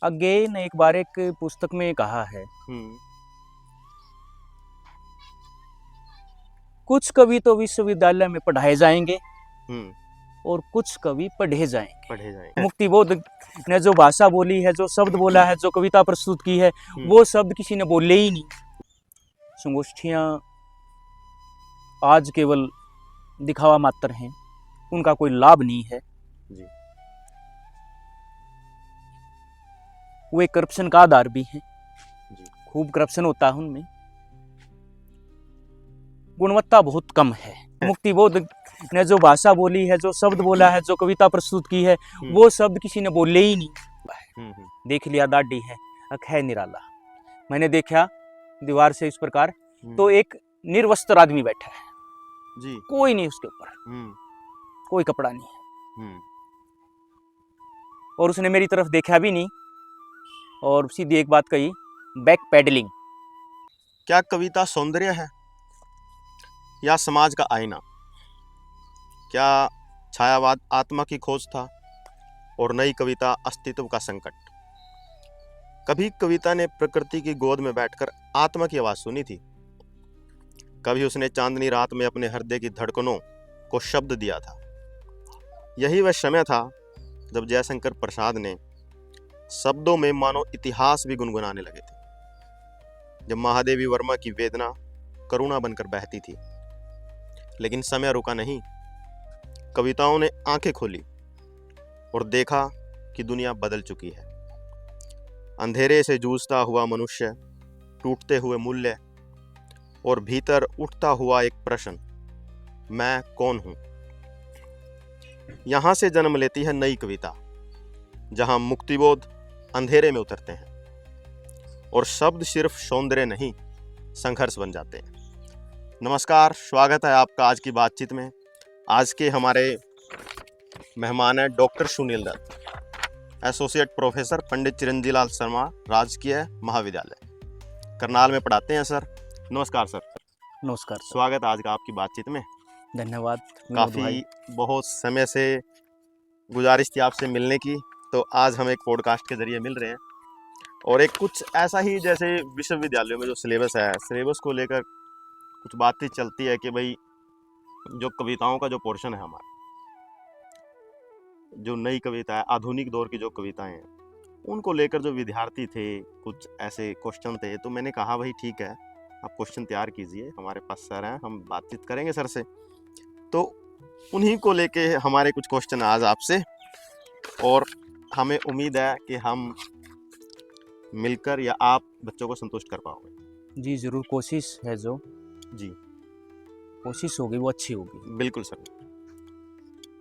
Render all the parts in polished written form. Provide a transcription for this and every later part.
Again एक बार एक पुस्तक में कहा है, कुछ कवि तो विश्वविद्यालय में पढ़ाए जाएंगे और कुछ कवि पढ़े जाएंगे। मुक्तिबोध ने जो भाषा बोली है, जो शब्द बोला है, जो कविता प्रस्तुत की है, वो शब्द किसी ने बोले ही नहीं। संगोष्ठियां आज केवल दिखावा मात्र हैं, उनका कोई लाभ नहीं है जी। वो एक करप्शन का आधार भी है जी। खूब करप्शन होता है उनमें, गुणवत्ता बहुत कम है। मुक्तिबोध ने जो भाषा बोली है, जो शब्द बोला है, जो कविता प्रस्तुत की है, वो शब्द किसी ने बोले ही नहीं। देख लिया दाढ़ी है, अख है निराला। मैंने देखा दीवार से इस प्रकार, तो एक निर्वस्त्र आदमी बैठा है जी, कोई नहीं उसके ऊपर, कोई कपड़ा नहीं है, और उसने मेरी तरफ देखा भी नहीं और सीधी एक बात कही, बैक पैडलिंग। क्या कविता सौंदर्य है या समाज का आईना? क्या छायावाद आत्मा की खोज था और नई कविता अस्तित्व का संकट? कभी कविता ने प्रकृति की गोद में बैठकर आत्मा की आवाज सुनी थी, कभी उसने चांदनी रात में अपने हृदय की धड़कनों को शब्द दिया था। यही वह समय था जब जयशंकर प्रसाद ने शब्दों में मानो इतिहास भी गुनगुनाने लगे थे, जब महादेवी वर्मा की वेदना करुणा बनकर बहती थी। लेकिन समय रुका नहीं, कविताओं ने आंखें खोली और देखा कि दुनिया बदल चुकी है। अंधेरे से जूझता हुआ मनुष्य, टूटते हुए मूल्य और भीतर उठता हुआ एक प्रश्न, मैं कौन हूं? यहां से जन्म लेती है नई कविता, जहां मुक्तिबोध अंधेरे में उतरते हैं और शब्द सिर्फ सौंदर्य नहीं, संघर्ष बन जाते हैं। नमस्कार, स्वागत है आपका आज की बातचीत में। आज के हमारे मेहमान हैं doctor Sunil Dutt, associate professor Pandit Chiranji Lal Sharma राजकीय महाविद्यालय करनाल में पढ़ाते हैं। सर नमस्कार। सर नमस्कार। स्वागत है आज का आपकी बातचीत में। धन्यवाद। काफ़ी बहुत समय से गुजारिश थी आपसे मिलने की, तो आज हम एक पॉडकास्ट के जरिए मिल रहे हैं और एक कुछ ऐसा ही जैसे विश्वविद्यालयों में जो सिलेबस है, सिलेबस को लेकर कुछ बातें चलती है कि भाई जो कविताओं का जो पोर्शन है हमारा, जो नई कविता है, आधुनिक दौर की जो कविताएं हैं, उनको लेकर जो विद्यार्थी थे कुछ ऐसे क्वेश्चन थे। तो मैंने कहा भाई ठीक है, आप क्वेश्चन तैयार कीजिए, हमारे पास सर हैं, हम बातचीत करेंगे सर से। तो उन्हीं को लेके हमारे कुछ क्वेश्चन आज आपसे, और हमें उम्मीद है कि हम मिलकर या आप बच्चों को संतुष्ट कर पाओगे। जी जरूर, कोशिश है, जो जी कोशिश होगी वो अच्छी होगी। बिल्कुल सर।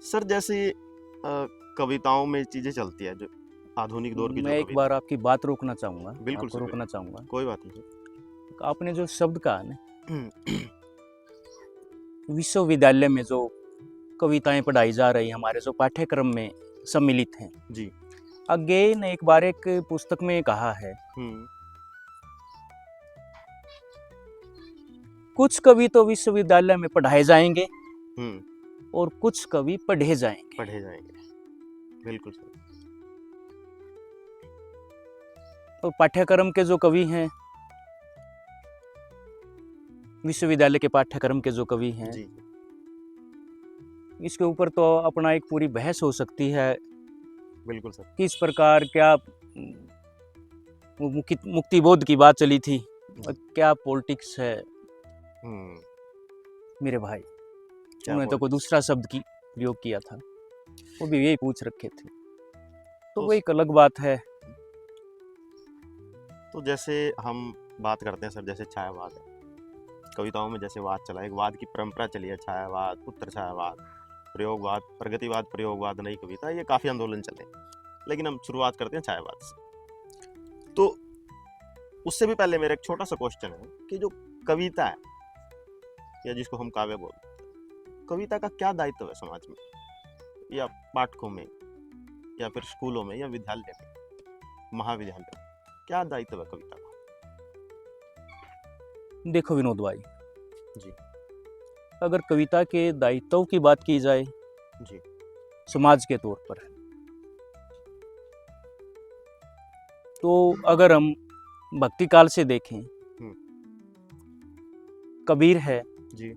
सर जैसे कविताओं में चीजें चलती है जो आधुनिक दौर की, मैं एक बार आपकी बात रोकना चाहूँगा। बिल्कुल सर, रोकना चाहूँगा। कोई बात नहीं। आपने जो शब्द कहा ना, विश्वविद्यालय में जो कविताएं पढ़ाई जा रही, हमारे जो पाठ्यक्रम में सम्मिलित हैं जी, अगेन एक बार एक पुस्तक में कहा है, कुछ कवि तो विश्वविद्यालय में पढ़ाए जाएंगे और कुछ कवि पढ़े जाएंगे। बिल्कुल सर। तो पाठ्यक्रम के जो कवि हैं, विश्वविद्यालय के पाठ्यक्रम के जो कवि हैं जी, इसके ऊपर तो अपना एक पूरी बहस हो सकती है। बिल्कुल सर। किस प्रकार, क्या मुक्तिबोध की बात चली थी, क्या पॉलिटिक्स है मेरे भाई, उन्होंने तो कोई दूसरा शब्द की प्रयोग किया था, वो भी यही पूछ रखे थे, तो वो एक अलग बात है। तो जैसे हम बात करते हैं सर, जैसे छायावाद है, कविताओं में जैसे वाद चला, एक वाद की परंपरा चली है, छायावाद, उत्तर छायावाद, प्रयोगवाद, प्रगतिवाद, प्रयोगवाद, नई कविता, ये काफ़ी आंदोलन चले। लेकिन हम शुरुआत करते हैं छायावाद से। तो उससे भी पहले मेरा एक छोटा सा क्वेश्चन है कि जो कविता है या जिसको हम काव्य बोलते हैं, कविता का क्या दायित्व है समाज में, या पाठकों में, या फिर स्कूलों में, या विद्यालय में, महाविद्यालय में, क्या दायित्व है कविता का? देखो विनोद भाई जी, अगर कविता के दायित्व की बात की जाए जी, समाज के तौर पर, तो अगर हम भक्ति काल से देखें, कबीर है जी।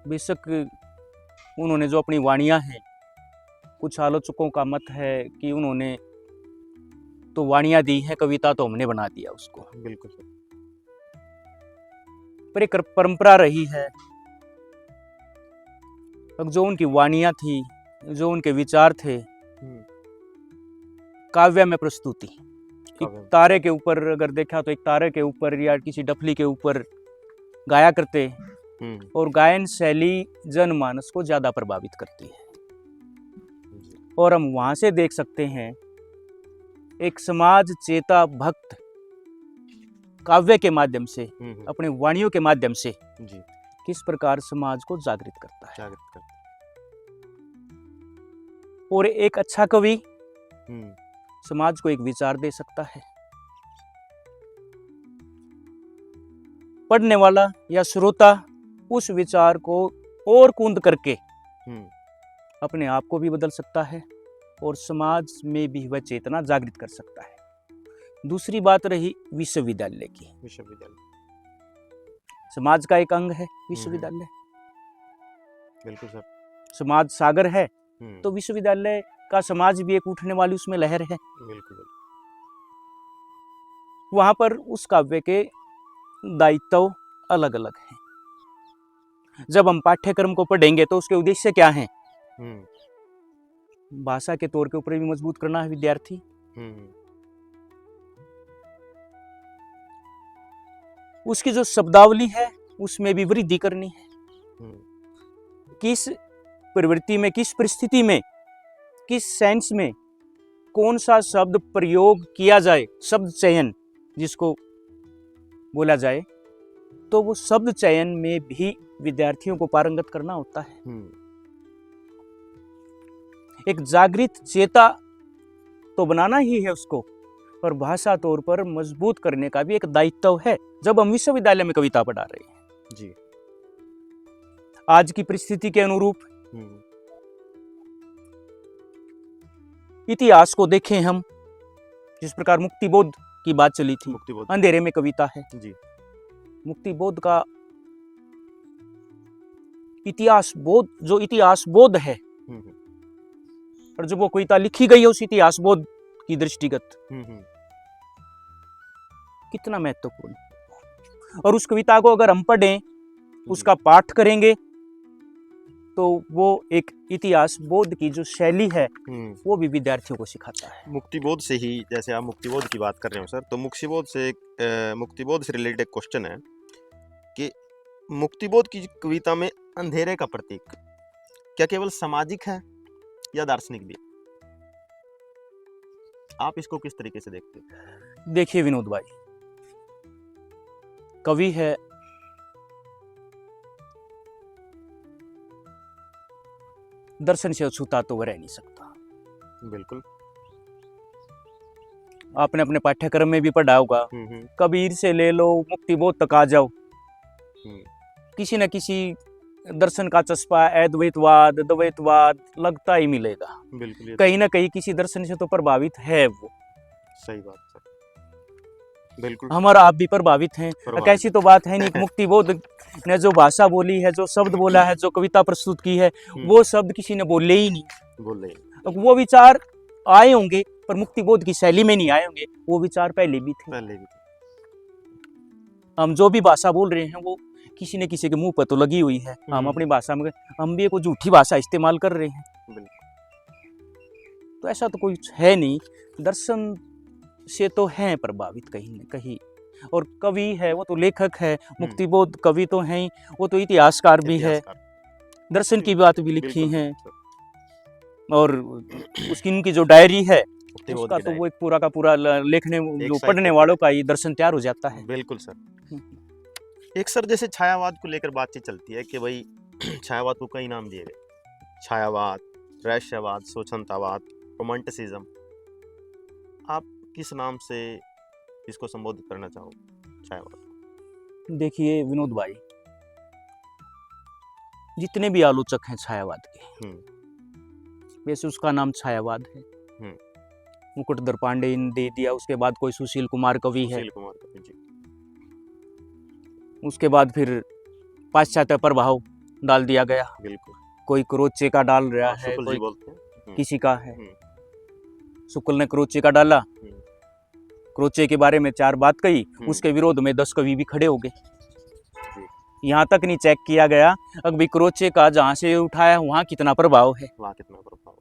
बेशक उन्होंने जो अपनी वाणियां हैं, कुछ आलोचकों का मत है कि उन्होंने तो वाणियां दी हैं, कविता तो हमने बना दिया उसको। बिल्कुल सर। पर एक परंपरा रही है, जो उनकी वाणियां थी, जो उनके विचार थे, काव्य में प्रस्तुति। एक तारे के ऊपर अगर देखा तो एक तारे के ऊपर या किसी डफली के ऊपर गाया करते, और गायन शैली जनमानस को ज्यादा प्रभावित करती है। और हम वहां से देख सकते हैं एक समाज चेता भक्त काव्य के माध्यम से, अपने वाणियों के माध्यम से जी। किस प्रकार समाज को जागृत करता है। जागृत करता और एक अच्छा कवि है। समाज को एक विचार दे सकता है। पढ़ने वाला या श्रोता उस विचार को और कुंद करके अपने आप को भी बदल सकता है और समाज में भी वह चेतना जागृत कर सकता है। दूसरी बात रही विश्वविद्यालय की। विश्वविद्यालय समाज का एक अंग है विश्वविद्यालय। बिल्कुल सर। समाज सागर है तो विश्वविद्यालय का समाज भी एक उठने वाली उसमें लहर है। बिल्कुल। वहां पर उस काव्य के दायित्व अलग अलग हैं। जब हम पाठ्यक्रम को पढ़ेंगे तो उसके उद्देश्य क्या हैं? भाषा के तौर के ऊपर भी मजबूत करना है विद्यार्थी, उसकी जो शब्दावली है उसमें भी वृद्धि करनी है। किस प्रवृत्ति में, किस परिस्थिति में, किस सेंस में कौन सा शब्द प्रयोग किया जाए, शब्द चयन जिसको बोला जाए, तो वो शब्द चयन में भी विद्यार्थियों को पारंगत करना होता है। एक जागृत चेता तो बनाना ही है उसको, पर भाषा तौर पर मजबूत करने का भी एक दायित्व है। जब हम विश्वविद्यालय में कविता पढ़ा रहे हैं जी, आज की परिस्थिति के अनुरूप इतिहास को देखें हम, जिस प्रकार मुक्तिबोध की बात चली थी, अंधेरे में कविता है जी। मुक्तिबोध का इतिहास बोध, जो इतिहास बोध है, और जब वो कविता लिखी गई है उस इतिहास बोध की दृष्टिगत कितना महत्वपूर्ण। और उस कविता को अगर हम पढ़ें, उसका पाठ करेंगे, तो वो एक इतिहास बोध की जो शैली है वो भी विद्यार्थियों को सिखाता है। मुक्तिबोध से ही, जैसे आप मुक्तिबोध की बात कर रहे हो सर, तो मुक्तिबोध से रिलेटेड एक क्वेश्चन है कि मुक्तिबोध की कविता में अंधेरे का प्रतीक क्या केवल सामाजिक है या दार्शनिक भी? आप इसको किस तरीके से देखते हैं? देखिए विनोद भाई, कवि है, दर्शन से अछूता तो वह रह नहीं सकता। बिल्कुल। आपने अपने पाठ्यक्रम में भी पढ़ा होगा, कबीर से ले लो मुक्तिबोध तक आ जाओ, किसी न किसी दर्शन का चस्पा, अद्वैतवाद, द्वैतवाद लगता ही मिलेगा। बिल्कुल। कहीं ना कहीं किसी दर्शन से तो प्रभावित है वो। सही बात सर, बिल्कुल। हमारा आप भी प्रभावित हैं, ऐसी तो बात है नहीं। मुक्तिबोध ने जो भाषा बोली है, जो शब्द बोला है, जो कविता प्रस्तुत की है, वो शब्द किसी ने बोले ही नहीं। वो विचार आए होंगे पर मुक्तिबोध की शैली में नहीं आए होंगे, वो विचार पहले भी थे। हम जो भी भाषा बोल रहे हैं वो किसी न किसी के मुंह पर तो लगी हुई है। हम अपनी भाषा में, हम भी एक झूठी भाषा इस्तेमाल कर रहे हैं। तो ऐसा तो कोई है नहीं, दर्शन से तो हैं प्रभावित कहीं न कहीं। और कवि है वो तो लेखक है, मुक्तिबोध कवि तो हैं ही, वो तो इतिहासकार भी है, दर्शन की बात भी लिखी है। और उसकी उनकी जो डायरी है उसका तो वो एक पूरा का पूरा लिखने, जो पढ़ने वालों का ही दर्शन तैयार हो जाता है। बिल्कुल सर। एक सर, जैसे छायावाद को लेकर बातचीत चलती है कि भाई छायावाद को कई नाम दिए गए, छायावाद, रहस्यवाद, स्वच्छंदतावाद, रोमांटिसिज्म। आप किस नाम से इसको संबोधित करना चाहोगे छायावाद? देखिए विनोद भाई, जितने भी आलोचक हैं छायावाद के, वैसे उसका नाम छायावाद है। मुकुटधर पांडे ने दे दिया, उसके बाद कोई सुशील कुमार कवि है, सुशील कुमार कवि जी। उसके बाद फिर पाश्चात्य प्रभाव डाल दिया गया, बिल्कुल। कोई क्रोचे का डाल रहा हाँ, है, शुक्ल जी कोई बोलते हैं। किसी का है। हम्म। शुक्ल ने क्रोचे का डाला, हम्म। क्रोचे के बारे में 4 बात कही, हम्म। उसके विरोध में 10 कवि भी खड़े हो गए। जी। यहाँ तक नहीं चेक किया गया अभी क्रोचे का जहाँ से उठाया वहाँ कितना प्रभाव है। वहाँ कितना प्रभाव।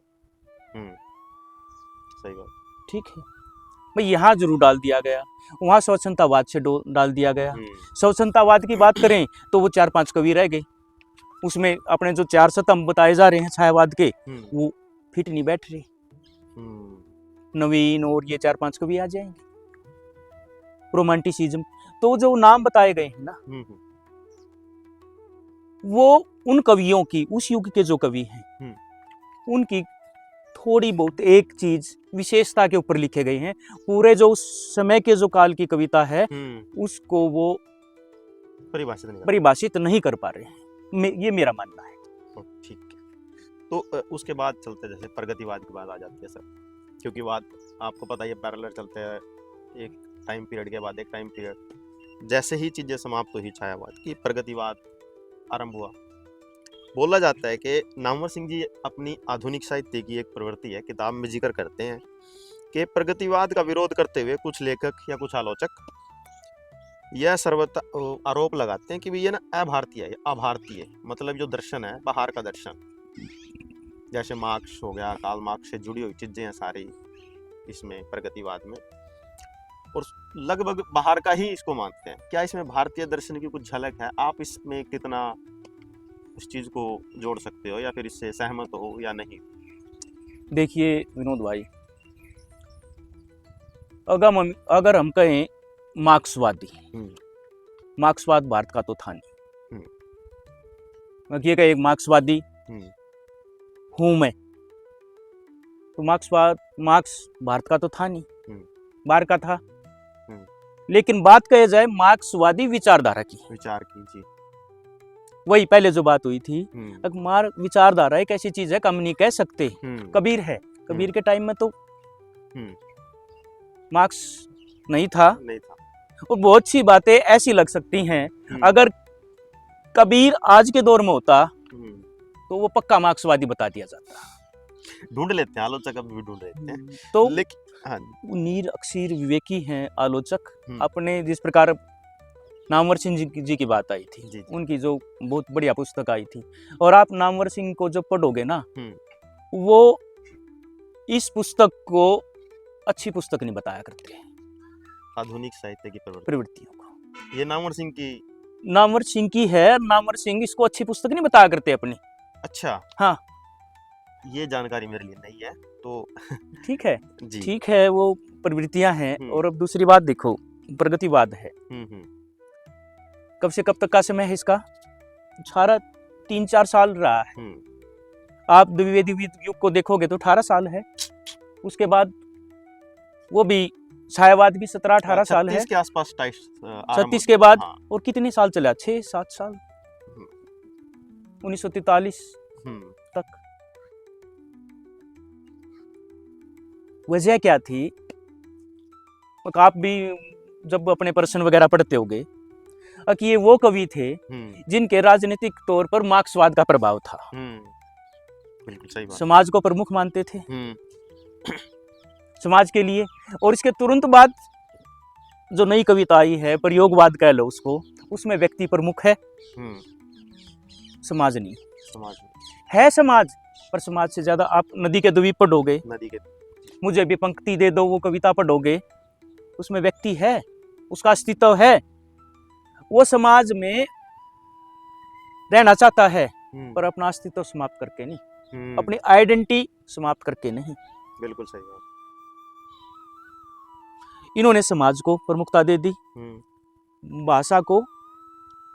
सही बात। ठीक है भाई, यहाँ जरूर डाल दिया गया, वहाँ स्वच्छंदतावाद से डाल दिया गया। स्वच्छंदतावाद की बात करें तो वो 4-5 कवि रह गए, उसमें अपने जो 4 स्तंभ बताए जा रहे हैं छायावाद के, वो फिट नहीं बैठ रहे। नवीन और ये 4-5 कवि आ जाएंगे। रोमांटिसिज्म, तो जो नाम बताए गए हैं ना, वो उन कवियों की, उस युग के जो कवि हैं उनकी थोड़ी बहुत एक चीज विशेषता के ऊपर लिखे गए हैं। पूरे जो उस समय के जो काल की कविता है उसको वो परिभाषित नहीं कर पा रहे हैं, ये मेरा मानना है। ठीक है, तो उसके बाद चलते जैसे प्रगतिवाद की बात आ जाती है सर, क्योंकि बात आपको पता है पैरेलल चलते हैं, एक टाइम पीरियड के बाद एक टाइम पीरियड, जैसे ही चीजें समाप्त हुई छायावाद की, प्रगतिवाद आरंभ हुआ। बोला जाता है कि नामवर सिंह जी अपनी आधुनिक साहित्य की एक प्रवृत्ति है, किताब में जिक्र करते हैं कि प्रगतिवाद का विरोध करते हुए कुछ लेखक या कुछ आलोचक यह सर्वथा आरोप लगाते हैं कि ये ना अभारतीय है, अभारतीय, मतलब जो दर्शन है बाहर का दर्शन, जैसे मार्क्स हो गया, कार्ल मार्क्स से जुड़ी हुई चीजें हैं सारी इसमें प्रगतिवाद में, और लगभग बाहर का ही इसको मानते हैं। क्या इसमें भारतीय दर्शन की कुछ झलक है? आप इसमें कितना उस चीज को जोड़ सकते हो या फिर इससे सहमत हो या नहीं? देखिए विनोद भाई, अगर हम कहें मार्क्सवादी, मार्क्सवाद भारत का तो था नहीं, मैं एक मार्क्सवादी हूं मैं, तो मार्क्स भारत का तो था नहीं, बाहर का था। लेकिन बात कही जाए मार्क्सवादी विचारधारा की, जी, वही पहले जो बात हुई थी, विचारधारा एक ऐसी चीज है, कम नहीं कह सकते। कबीर है, कबीर के टाइम में तो मार्क्स नहीं था, और बहुत सी बातें ऐसी लग सकती हैं, अगर कबीर आज के दौर में होता तो वो पक्का मार्क्सवादी बता दिया जाता। ढूंढ लेते हैं आलोचक, अभी भी ढूंढ लेते हैं, तो लेकिन नीर अक्षीर विवेकी हैं आलोचक। अपने जिस प्रकार नामवर सिंह जी की बात आई थी, जी। उनकी जो बहुत बढ़िया पुस्तक आई थी, और आप नामवर सिंह को जब पढ़ोगे ना, वो इस पुस्तक को अच्छी पुस्तक नहीं बताया करते, आधुनिक साहित्य की प्रवृत्तियों को। ये नामवर सिंह की है, नामवर सिंह इसको अच्छी पुस्तक नहीं बताया करते अपनी। अच्छा, हाँ, ये जानकारी मेरे लिए नहीं है, तो ठीक है जी, ठीक है, वो प्रवृत्तियां हैं। और अब दूसरी बात देखो, प्रगतिवाद है, कब से कब तक का समय है इसका? 3-4 साल रहा है। आप द्विवेदी युग को देखोगे तो 18 साल है, उसके बाद वो भी छायावाद भी 17-18 साल है, के आसपास 36 के बाद। हाँ। और कितने साल चला? 6-7 साल, 1943 तक। वजह क्या थी? आप भी जब अपने प्रश्न वगैरह पढ़ते होगे कि ये वो कवि थे जिनके राजनीतिक तौर पर मार्क्सवाद का प्रभाव था, बिल्कुल सही बात। समाज को प्रमुख मानते थे समाज के लिए। और इसके तुरंत बाद जो नई कविता आई है, प्रयोगवाद कह लो उसको, उसमें व्यक्ति प्रमुख है, समाज नहीं। है समाज, पर समाज से ज्यादा आप नदी के द्वीप पढ़ोगे, मुझे भी पंक्ति दे दो, वो कविता पढ़ोगे, उसमें व्यक्ति है, उसका अस्तित्व है, वो समाज में रहना चाहता है, पर अपना अस्तित्व समाप्त करके नहीं, अपनी आइडेंटिटी समाप्त करके नहीं। बिल्कुल सही बात। इन्होंने समाज को प्रमुखता दे दी, भाषा को,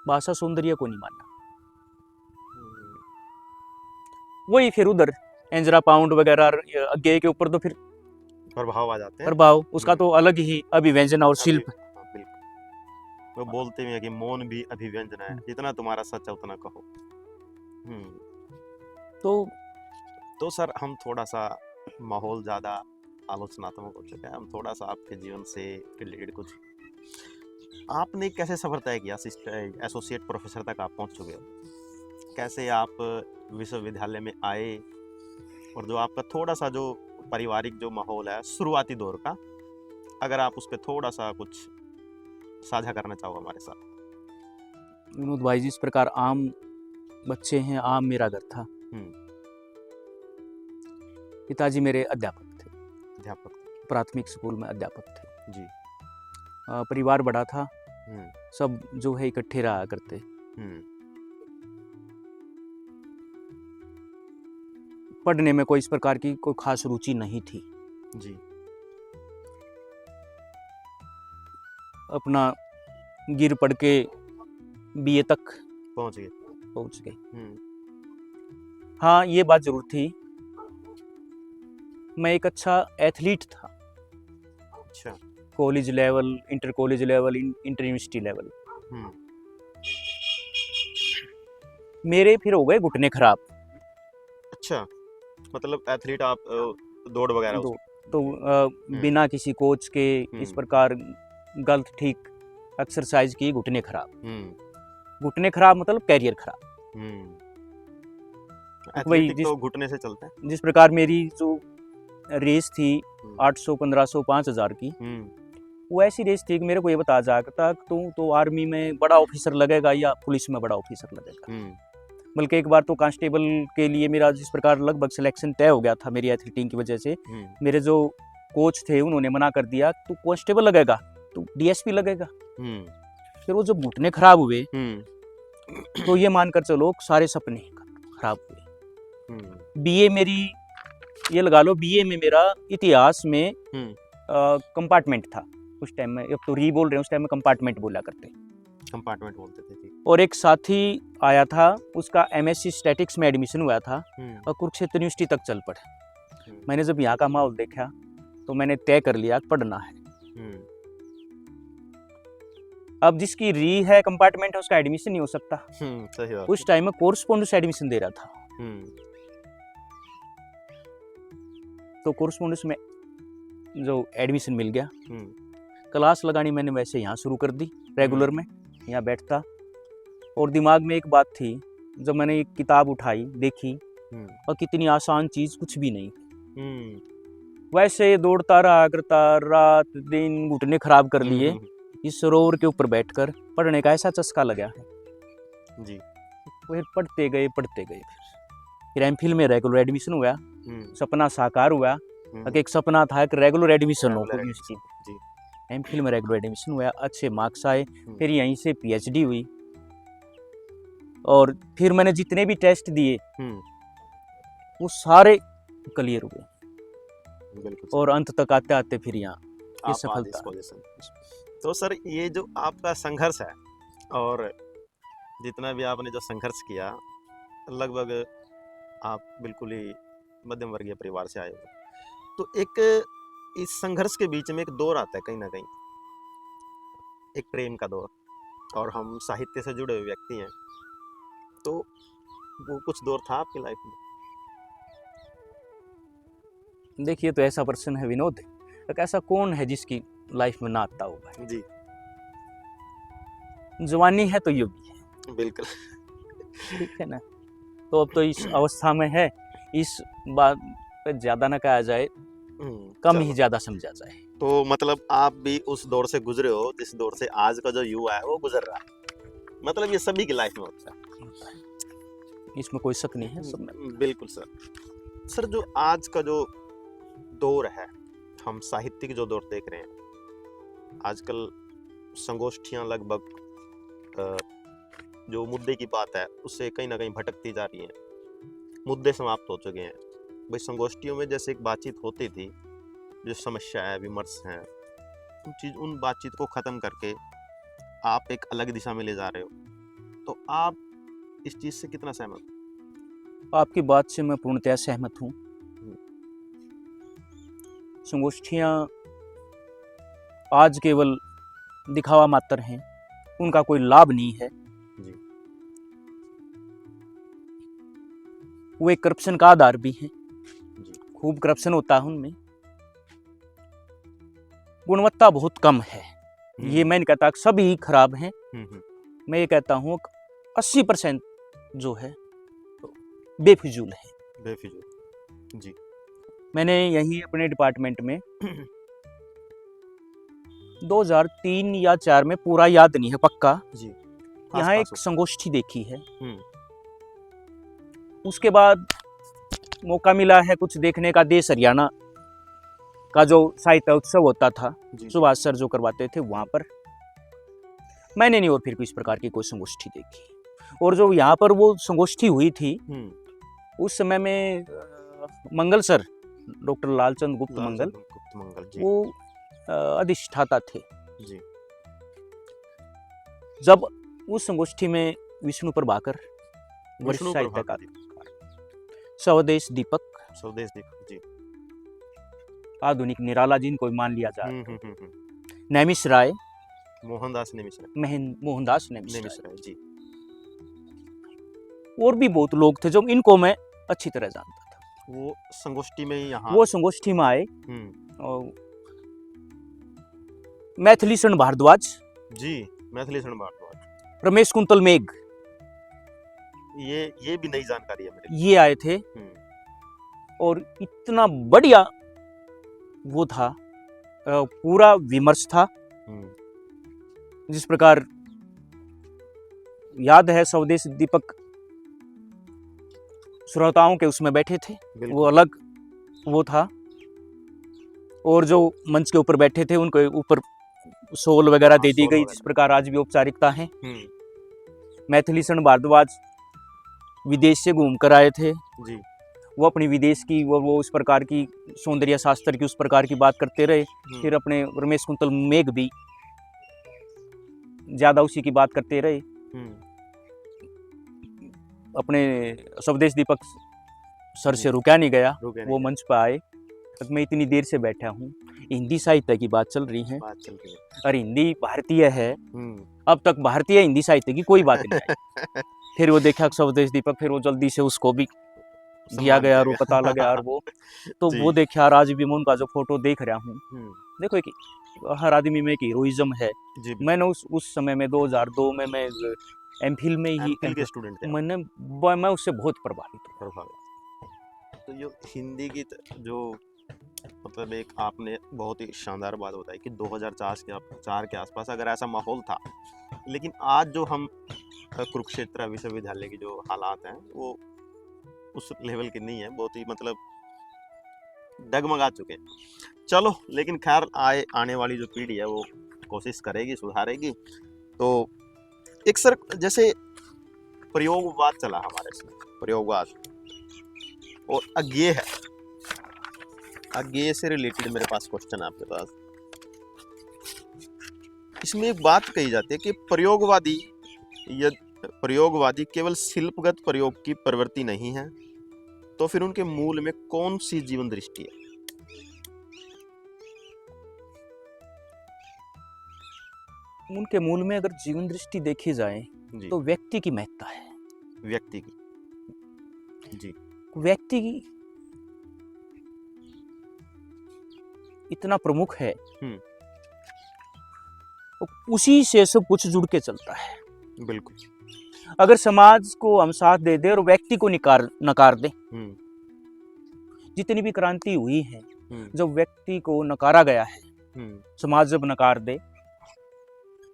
भाषा सौंदर्य को नहीं माना। वही फिर उधर एंजरा पाउंड वगैरह गे के ऊपर तो फिर प्रभाव आ जाते हैं। प्रभाव उसका तो अलग ही अभिव्यंजन और शिल्प। वो बोलते हैं कि मौन भी अभिव्यंजन है, जितना तुम्हारा सच है उतना कहो। तो सर हम थोड़ा सा माहौल ज्यादा आलोचनात्मक हो चुका है, हम थोड़ा सा आपके जीवन से रिलेटेड कुछ, आपने कैसे सफर तय किया, एसोसिएट प्रोफेसर तक आप पहुंच चुके हो, कैसे आप विश्वविद्यालय में आए, और जो आपका थोड़ा सा जो पारिवारिक जो माहौल है शुरुआती दौर का, अगर आप उस पर थोड़ा सा कुछ साझा करना चाहो हमारे साथ। विनोद भाई, जिस प्रकार आम बच्चे हैं, आम मेरा घर था। पिताजी मेरे अध्यापक थे, अध्यापक, प्राथमिक स्कूल में अध्यापक थे जी। परिवार बड़ा था, हम्म, सब जो है इकट्ठे रहा करते। हम्म, पढ़ने में कोई इस प्रकार की कोई खास रुचि नहीं थी। जी। अपना गिर पढ़ के बीए तक पहुंच गए। पहुंच गए। हम्म, हाँ, ये बात जरूर थी, मैं एक अच्छा एथलीट था। अच्छा। College level, inter college level, inter university level. Hmm, मेरे फिर हो गए घुटने खराब। अच्छा, मतलब एथलीट आप, दौड़ वगैरह दो उसमें। तो बिना किसी कोच के इस प्रकार गलत ठीक एक्सरसाइज की घुटने खराब। घुटने खराब मतलब कैरियर खराब। वही एथलेटिक तो घुटने से चलता है। जिस प्रकार मेरी जो रेस थी 800, 1500, 5000 की, वो ऐसी रेस थी कि मेरे को ये बताया जाता तू तो आर्मी में बड़ा ऑफिसर लगेगा या पुलिस में बड़ा ऑफिसर लगेगा। बल्कि एक बार तो कांस्टेबल के लिए मेरा जिस प्रकार लगभग सिलेक्शन तय हो गया था मेरी एथलीटिंग की वजह से, मेरे जो कोच थे उन्होंने मना कर दिया, तू कांस्टेबल लगेगा, तू डीएसपी लगेगा। फिर वो जब घुटने खराब हुए तो ये मानकर चलो सारे सपने खराब हुए। बीए मेरी, ये लगा लो बीए में मेरा इतिहास में कंपार्टमेंट था उस टाइम में, अब तो री बोल रहे हैं, उस टाइम में कंपार्टमेंट बोला करते, कंपार्टमेंट बोलते थे जी। और एक साथी आया था, उसका एमएससी स्टैटिक्स में एडमिशन हुआ था और कुरुक्षेत्र यूनिवर्सिटी तक चल पड़ा। मैंने जब यहाँ का माहौल देखा तो मैंने तय कर लिया पढ़ना है। अब जिसकी री है कंपार्टमेंट है उसका एडमिशन नहीं हो सकता। सही बात। उस टाइम में कोर्सपोंडेंस एडमिशन दे रहा था, तो कोर्सपोंडेंस में जो एडमिशन मिल गया। क्लास लगानी मैंने वैसे यहाँ शुरू कर दी, रेगुलर में यहाँ बैठता, और दिमाग में एक बात थी, जब मैंने एक किताब उठाई देखी और कितनी आसान चीज कुछ भी नहीं, वैसे दौड़ता रहा करता, रात दिन घुटने खराब कर लिए, इस सरोवर के ऊपर बैठकर पढ़ने का ऐसा चस्का लगा है जी। फिर पढ़ते गए, फिर एमफिल में रेगुलर एडमिशन हुआ, सपना साकार हुआ। एक सपना था कि रेगुलर एडमिशन हो यूनिवर्सिटी, एमफिल में रेगुलर एडमिशन हुआ, अच्छे मार्क्स आए, फिर यहीं से पीएचडी हुई, और फिर मैंने जितने भी टेस्ट दिए वो सारे क्लियर हुए, और अंत तक आते आते फिर यहाँ ये सफलता। तो सर, ये जो आपका संघर्ष है, और जितना भी आपने जो संघर्ष किया, लगभग आप बिल्कुल ही मध्यम वर्गीय परिवार से आए हो, तो एक इस संघर्ष के बीच में एक दौर आता है कहीं ना कहीं, एक प्रेम का दौर, और हम साहित्य से जुड़े हुए व्यक्ति हैं, तो वो कुछ दौर था आपकी लाइफ में? देखिए, तो ऐसा प्रश्न है विनोद, एक ऐसा कौन है जिसकी लाइफ में ना आता होगा जी। जवानी है तो ये भी है, बिल्कुल ठीक है ना। तो अब तो इस अवस्था में है, इस बात पे ज्यादा ना कहा जाए, कम ही ज्यादा समझा जाए। तो मतलब आप भी उस दौर से गुजरे हो जिस दौर से आज का जो युवा है वो गुजर रहा है, मतलब ये सभी की लाइफ में होता है, इसमें कोई शक नहीं है, सब में। बिल्कुल सर। सर, जो आज का जो दौर है, हम साहित्यिक जो दौर देख रहे हैं, आजकल संगोष्ठियां लगभग जो मुद्दे की बात है उससे कहीं ना कहीं भटकती जा रही हैं, मुद्दे समाप्त हो चुके हैं। भाई, संगोष्ठियों में जैसे एक बातचीत होती थी, जो समस्या है, विमर्श है, उन बातचीत को खत्म करके आप एक अलग दिशा में ले जा रहे हो, तो आप इस चीज से कितना सहमत? आपकी बात से मैं पूर्णतया सहमत हूँ। संगोष्ठियाँ आज केवल दिखावा मात्र हैं, उनका कोई लाभ नहीं है जी। वो एक करप्शन का आधार भी है, खूब करप्शन होता है उनमें, गुणवत्ता बहुत कम है। ये मैं नहीं कहता कि सभी खराब हैं, मैं ये कहता हूँ 80% जो है बेफिजूल है। बेफिजूल जी। मैंने यही अपने डिपार्टमेंट में 2003 या 4 में, पूरा याद नहीं है पक्का जी, यहाँ आसपास एक संगोष्ठी देखी है। हम्म, उसके बाद मौका मिला है कुछ देखने का, देश हरियाणा का जो साहित्य उत्सव होता था, जी, सुभाष सर जो करवाते थे वहाँ पर मैंने नहीं और फिर भी इस प्रकार की कोई संगोष्ठी देखी। और जो यहाँ पर वो संगोष्ठी हुई थी उस समय में मंगल सर, डॉक्टर लालचंद गुप्त मंगल, गुप्त मंगल जी, वो अधिष्ठाता थे जी, जब उस संगोष्ठी में विष्णु प्रभाकर, वरिष्ठ विष्णु साहित्यकार, प्रभाकर स्वदेश दीपक, स्वदेश दीपक जी, आधुनिक निराला जिनको भी मान लिया जाए, हम्म, नैमिष राय, मोहनदास नेमिश्रा, मोहनदास नैमिष नेमिश्रा जी, राय, और भी बहुत लोग थे जो इनको मैं अच्छी तरह जानता था। वो संगोष्ठी में ही यहाँ वो संगोष्ठी में आए हम्म, और मैथिलीशरण भारद्वाज, जी, मैथिलीशरण भारद्वाज, रमेश कुंतल मेघ, ये भी नई जानकारी है मेरे लिए। ये आए थे। और इतना बढ़िया वो था, पूरा विमर्श था। जिस प्रकार याद है स्वदेश दीपक श्रोताओं के उसमें बैठे थे, वो अलग वो था, और जो मंच के ऊपर बैठे थे उनके ऊपर शॉल वगैरह दे दी गई, जिस प्रकार आज भी औपचारिकता है। मैथिलीशरण भारद्वाज विदेश से घूम कर आए थे जी, वो अपनी विदेश की वो उस प्रकार की सौंदर्य शास्त्र की उस प्रकार की बात करते रहे। फिर अपने रमेश कुंतल मेघ भी ज्यादा उसी की बात करते रहे। अपने स्वदेश दीपक सर से रुका नहीं गया, वो मंच पर आए। अब मैं इतनी देर से बैठा हूँ, हिंदी साहित्य की बात चल रही है और हिंदी भारतीय है, अब तक भारतीय हिंदी साहित्य की कोई बात नहीं आई। फिर वो देखा स्वदेश दीपक, फिर वो जल्दी से उसको भी दिया गया और वो पता लगा और वो तो वो देखा। आज भी मैं उनका जो फोटो देख रहा हूँ, देखो एक हर आदमी में एक हीरोइज्म है। मैंने उस समय में 2002 में मैं एमफिल में ही के स्टूडेंट थे, मैं उससे बहुत प्रभावित। तो ये हिंदी की जो मतलब एक आपने बहुत ही शानदार बात बताई कि 2004 के आसपास अगर ऐसा माहौल था, लेकिन आज जो हम कुरुक्षेत्र विश्वविद्यालय की जो हालात हैं वो उस लेवल के नहीं है, बहुत ही मतलब डगमगा चुके हैं। चलो, लेकिन खैर आने वाली जो पीढ़ी है वो कोशिश करेगी, सुधारेगी। तो एक सर जैसे प्रयोगवाद चला हमारे इसमें, प्रयोगवाद और अज्ञेय है, अज्ञेय से रिलेटेड मेरे पास क्वेश्चन है आपके पास। इसमें एक बात कही जाती है कि प्रयोगवादी केवल शिल्पगत प्रयोग की प्रवृत्ति नहीं है, तो फिर उनके मूल में कौन सी जीवन दृष्टि है? उनके मूल में अगर जीवन दृष्टि देखी जाए तो व्यक्ति की महत्ता है। व्यक्ति की जी, व्यक्ति की इतना प्रमुख है, उसी से सब कुछ जुड़ के चलता है। बिल्कुल। अगर समाज को हम साथ दे दे और व्यक्ति को नकार दे, जितनी भी क्रांति हुई है, जब व्यक्ति को नकारा गया है, समाज जब नकार दे,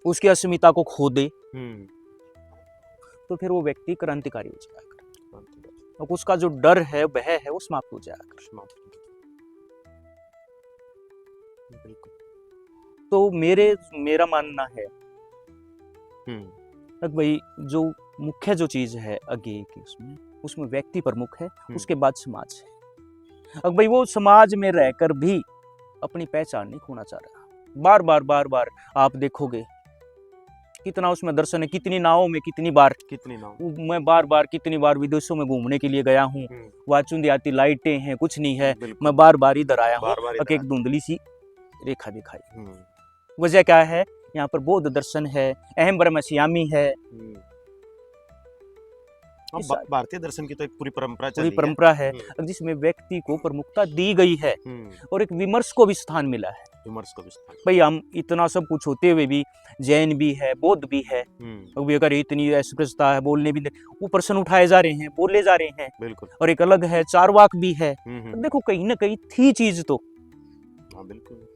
उसकी अस्मिता को खो दे, तो फिर वो व्यक्ति क्रांतिकारी हो जाएगा और उसका जो डर है, भय है, वो समाप्त हो जाएगा। तो मेरा मानना है भाई, जो मुख्य जो चीज है अज्ञेय की, उसमें व्यक्ति प्रमुख है, उसके बाद समाज है। अब भाई वो समाज में रहकर भी अपनी पहचान नहीं खोना चाह रहा। बार बार आप देखोगे कितना उसमें दर्शन है, कितनी नावों में कितनी बार मैं बार कितनी बार विदेशों में घूमने के लिए गया हूँ, वहाँ चुंदी आती लाइटें हैं, कुछ नहीं है, मैं बार इधर आया हूँ, एक धुंधली सी रेखा दिखाई। वजह क्या है? यहाँ पर बौद्ध दर्शन है, अहम ब्रह्मस्यामी है, भारतीय दर्शन की तो एक पूरी परंपरा पूरी चली परंपरा है हम्म। जिसमें व्यक्ति को प्रमुखता दी गई है है। और एक विमर्श को भी स्थान मिला है। विमर्श को विस्तार। भाई हम इतना सब कुछ होते हुए भी जैन भी है, बौद्ध भी है, अभी अगर इतनी अस्पृश्यता है, बोलने भी वो प्रश्न उठाए जा रहे हैं, बोले जा रहे हैं, बिल्कुल। और एक अलग है चारवाक भी है। हम्म। देखो कहीं ना कहीं थी चीज, तो हाँ बिल्कुल,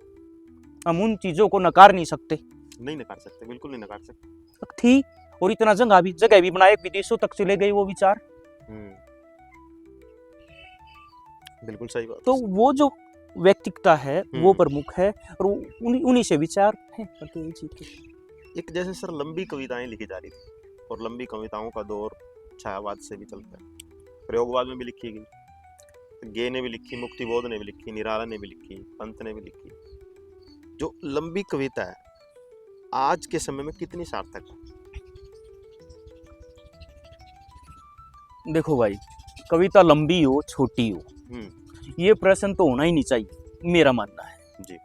हम उन चीजों को नकार नहीं सकते। नहीं नकार सकते, बिल्कुल नहीं नकार सकते। थी, और इतना जगह भी बनाए, विदेशों तक चले गए वो विचार। बिल्कुल सही बात। तो वो जो व्यक्तिकता है वो प्रमुख है, और उन्हीं से विचार हैं जी के। एक जैसे सर लंबी कविताएं लिखी जा रही थी, और लंबी कविताओं का दौर छायावाद से भी चलता है, प्रयोगवाद में भी लिखी गई, गे ने भी लिखी, मुक्तिबोध ने भी लिखी, निराला ने भी लिखी, पंत ने भी लिखी। जो लंबी कविता है आज के समय में कितनी सार्थक है? देखो भाई, कविता लंबी हो छोटी हो, ये प्रश्न तो होना ही नहीं चाहिए, मेरा मानना है जी।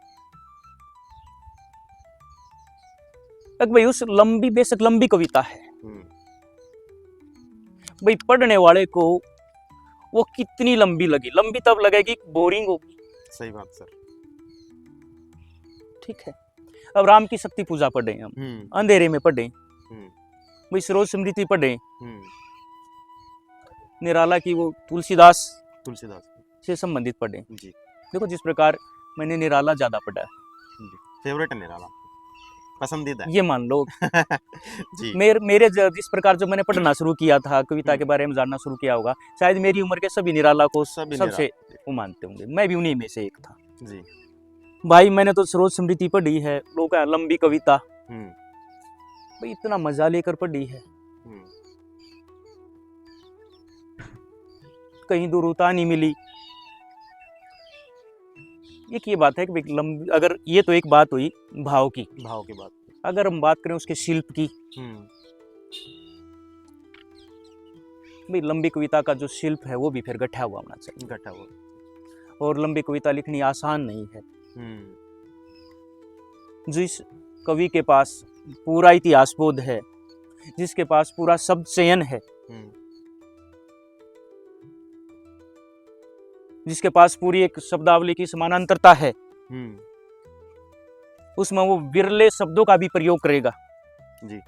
भाई उस लंबी, बेशक लंबी कविता है, भाई पढ़ने वाले को वो कितनी लंबी लगी, लंबी तब लगेगी बोरिंग होगी। सही बात सर। ठीक है, अब राम की शक्ति पूजा पढ़े हम, अंधेरे में पढ़े, भाई सरोज स्मृति पढ़े, निराला की वो तुलसीदास से संबंधित पढ़े जी। देखो जिस प्रकार मैंने निराला ज्यादा पढ़ा है, फेवरेट है निराला, पसंदीदा है ये मान लो जी। मेरे जिस प्रकार जब मैंने पढ़ना शुरू किया था, कविता के बारे में जानना शुरू किया होगा, शायद मेरी उम्र के सभी निराला को सबसे वो मानते होंगे, मैं भी उन्हीं में से एक था जी। भाई मैंने तो सरोज स्मृति पढ़ी है, लोग लंबी कविता, भाई इतना मजा लेकर पढ़ी है, कहीं दूरता नहीं मिली। एक ये बात है कि लंबी, अगर ये तो एक बात हुई भाव की बात, अगर हम बात करें उसके शिल्प की, भाई लंबी कविता का जो शिल्प है वो भी फिर गठा हुआ होना चाहिए, गठा हुआ, और लंबी कविता लिखनी आसान नहीं है। जिस कवि के पास पूरा इतिहास बोध है, जिसके पास पूरा शब्द चयन है, जिसके पास पूरी एक शब्दावली की समानांतरता है, उसमें वो विरले शब्दों का भी प्रयोग करेगा जी।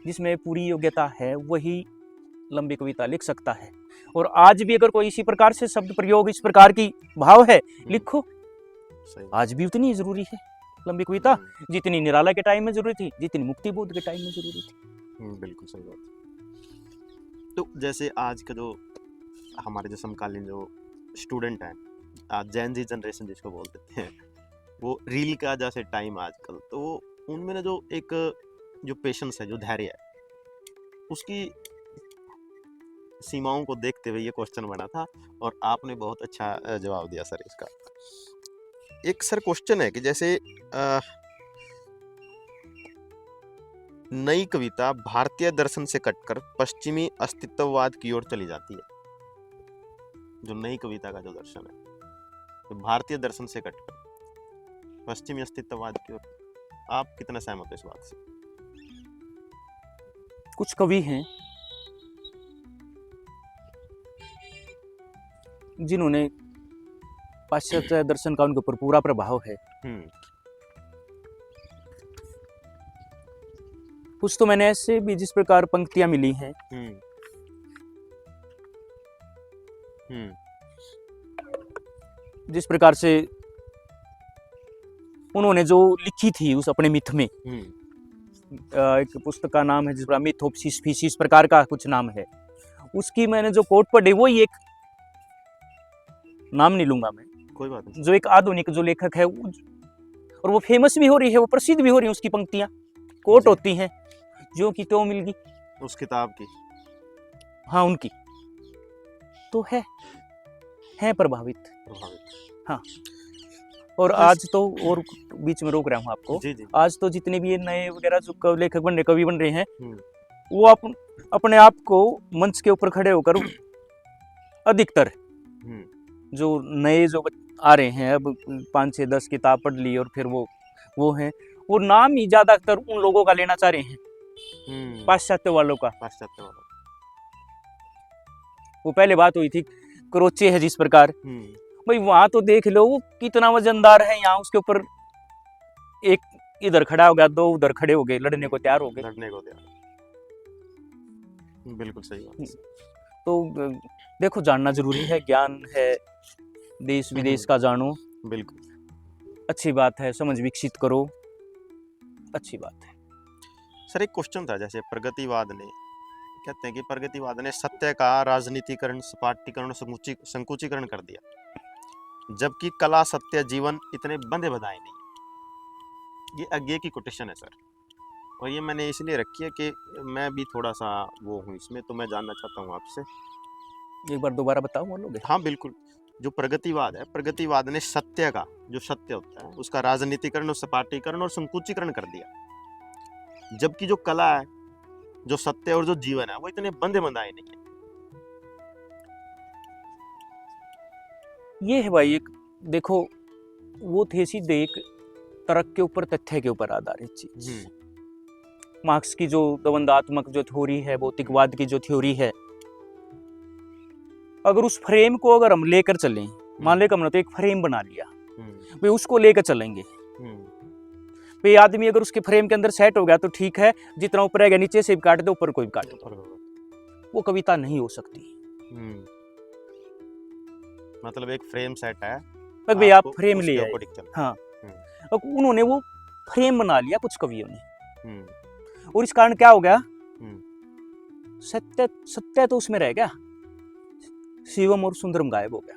जिसमें पूरी योग्यता है, वही लंबी कविता लिख सकता है। और आज भी अगर कोई इसी प्रकार से शब्द प्रयोग, इस प्रकार की भाव है, लिखो, आज भी उतनी जरूरी है लंबी कविता जितनी निराला के टाइम में जरूरी थी, जितनी मुक्तिबोध के टाइम में जरूरी थी। बिल्कुल सही बात। तो जैसे आज का जो हमारे जो समकालीन जो स्टूडेंट हैं, आज जेन जी जनरेशन जिसको बोल देते हैं, वो रील का जैसे टाइम आजकल, तो उनमें ना जो एक जो पेशेंस है, जो धैर्य है, उसकी सीमाओं को देखते हुए ये क्वेश्चन बना था, और आपने बहुत अच्छा जवाब दिया सर इसका। एक सर क्वेश्चन है कि जैसे नई कविता भारतीय दर्शन से कटकर पश्चिमी अस्तित्ववाद की ओर चली जाती है। जो नई कविता का जो दर्शन है, तो भारतीय दर्शन से कटकर पश्चिमी अस्तित्ववाद की ओर, आप कितना सहमत हो इस बात से? कुछ कवि हैं जिन्होंने पाश्चात्य दर्शन का उनके ऊपर पूरा प्रभाव है। कुछ तो मैंने ऐसे भी जिस प्रकार पंक्तियां मिली हैं, जिस प्रकार से उन्होंने जो लिखी थी उस अपने मिथ में, एक पुस्तक का नाम है जिस पर मिथ ऑफ सिसिफस, इस प्रकार का कुछ नाम है, उसकी मैंने जो कोट पढ़ी, वो ही एक नाम नहीं लूंगा मैं, कोई बात नहीं, जो एक आधुनिक जो लेखक है, और वो फेमस भी हो रही है, वो प्रसिद्ध भी हो रही है, उसकी पंक्तियां कोट होती हैं, जो की तो मिल गई उस किताब की, हाँ उनकी तो है प्रभावित। हाँ, और आज तो, और बीच में रोक रहा हूँ आपको, जी। आज तो जितने भी ये नए वगैरह जो लेखक बन रहे, कवि बन रहे हैं, वो अपने आप को मंच के ऊपर खड़े होकर, अधिकतर जो नए जो आ रहे हैं, अब 5 से 10 किताब पढ़ ली और फिर वो हैं, वो नाम ही ज्यादातर उन लोगों का लेना चाह रहे हैं, पाश्चात्य वालों का। वो पहले बात हुई थी क्रोचे है जिस प्रकार, हम्म, भाई वहां तो देख लो वो कितना वजनदार है, यहाँ उसके ऊपर एक इधर खड़ा हो गया, दो उधर खड़े हो गए, लड़ने को तैयार हो गए। लड़ने को तैयार, बिल्कुल सही बात। तो देखो जानना जरूरी है, ज्ञान है, देश विदेश का जानो, बिल्कुल। अच्छी बात है, समझ विकसित करो, अच्छी बात है। सर एक क्वेश्चन था, जैसे प्रगतिवाद ने कहते हैं कि प्रगतिवाद ने सत्य का राजनीतिकरण, सपाटीकरण, संकुचीकरण कर दिया, जबकि कला, सत्य, जीवन इतने बंधे बधाए नहीं। ये आगे की कोटेशन है सर, और ये मैंने इसलिए रखी है कि मैं भी थोड़ा सा वो हूँ इसमें, तो मैं जानना चाहता हूँ आपसे। एक बार दोबारा बताओ, बोलोगे? हाँ बिल्कुल। जो प्रगतिवाद है, प्रगतिवाद ने सत्य का, जो सत्य होता है उसका राजनीतिकरण और सपाटीकरण और संकुचीकरण कर दिया, जबकि जो कला है, जो सत्य और जो जीवन है वो इतने बंधे बंधाए नहीं है। ये है भाई एक, देखो वो थे सीधे एक तर्क के ऊपर, तथ्य के ऊपर आधारित चीज। मार्क्स की जो द्वंदात्मक जो थ्योरी है, भौतिकवाद की जो थ्योरी है, अगर उस फ्रेम को अगर हम लेकर चलें, मान लेकर हमने तो एक फ्रेम बना लिया, भाई उसको लेकर चलेंगे, भाई आदमी अगर उसके फ्रेम के अंदर सेट हो गया तो ठीक है, जितना ऊपर रहेगा नीचे से भी काट दे, ऊपर कोई भी काट दे, वो कविता नहीं हो सकती। मतलब एक फ्रेम सेट है, भाई आप फ्रेम ले आए, हाँ, अब उन्होंने वो फ्रेम बना लिया कुछ कवियों ने, और इस कारण क्या हो गया, सत्य सत्य तो उसमें रह गया, शिवम और सुंदरम गायब हो गया।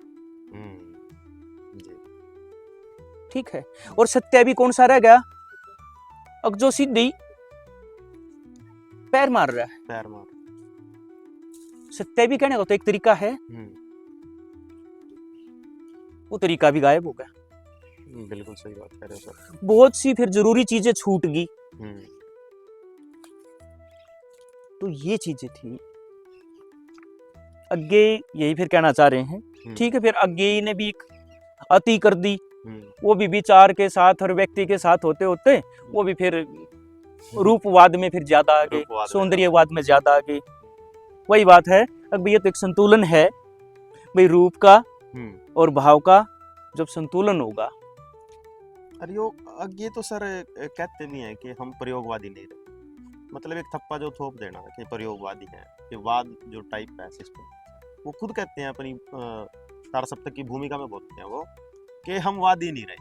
ठीक है, और सत्य भी कौन सा रह गया, अब जो सीधी पैर मार रहा है, पैर मार, सत्य भी कहने का तो एक तरीका है, वो तरीका भी गायब हो गया। बिल्कुल सही बात कह रहे हो सर। बहुत सी फिर जरूरी चीजें छूट गई। तो ये चीजें थी। आगे यही फिर कहना चाह रहे हैं, ठीक है, फिर आगे ने भी एक अति कर दी, वो भी विचार के साथ और व्यक्ति के साथ होते होते वो भी फिर रूपवाद में फिर ज्यादा आ गए, सौंदर्यवाद में ज्यादा आ गए। वही बात है, अब ये तो एक संतुलन है भाई, रूप का और भाव का जब संतुलन होगा। अरे यो ये तो सर कहते भी हैं कि हम प्रयोगवादी नहीं रहे, मतलब एक थप्पा जो थोप देना कि प्रयोगवादी है, कि वाद जो टाइप है सिस्टम, वो खुद कहते हैं अपनी सारसप्तक की भूमिका में बोलते हैं वो, कि हम वादी नहीं रहे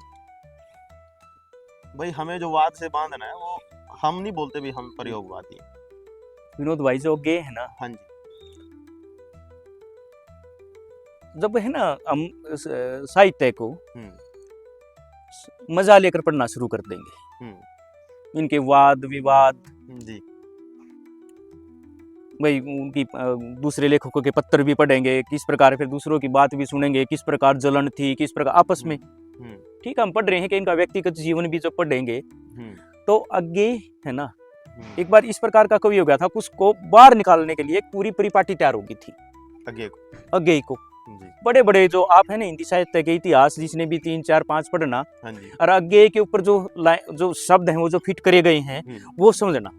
भाई, हमें जो वाद से बांधना है वो हम नहीं बोलते भी हम प्रयोगवादी हैं। विनोद भाई जो गे है ना, हाँ जी, जब है ना हम साहित्य को मजा लेकर पढ़ना शुरू कर देंगे, इनके वाद विवाद जी, भाई उनकी दूसरे लेखकों के पत्र भी पढ़ेंगे, किस प्रकार फिर दूसरों की बात भी सुनेंगे, किस प्रकार जलन थी, किस प्रकार आपस में, ठीक है, हम पढ़ रहे हैं कि इनका व्यक्तिगत जीवन भी जब पढ़ेंगे तो आगे है ना, एक बार इस प्रकार का कवि हो गया था, उसको बाहर निकालने के लिए एक पूरी परिपाटी तैयार हो गई थी आगे को। बड़े बड़े जो आप है ना हिंदी साहित्य के इतिहास, जिसने भी 3 4 5 पढ़ना, और आगे के ऊपर जो शब्द हैं वो जो फिट करे गए हैं वो समझना।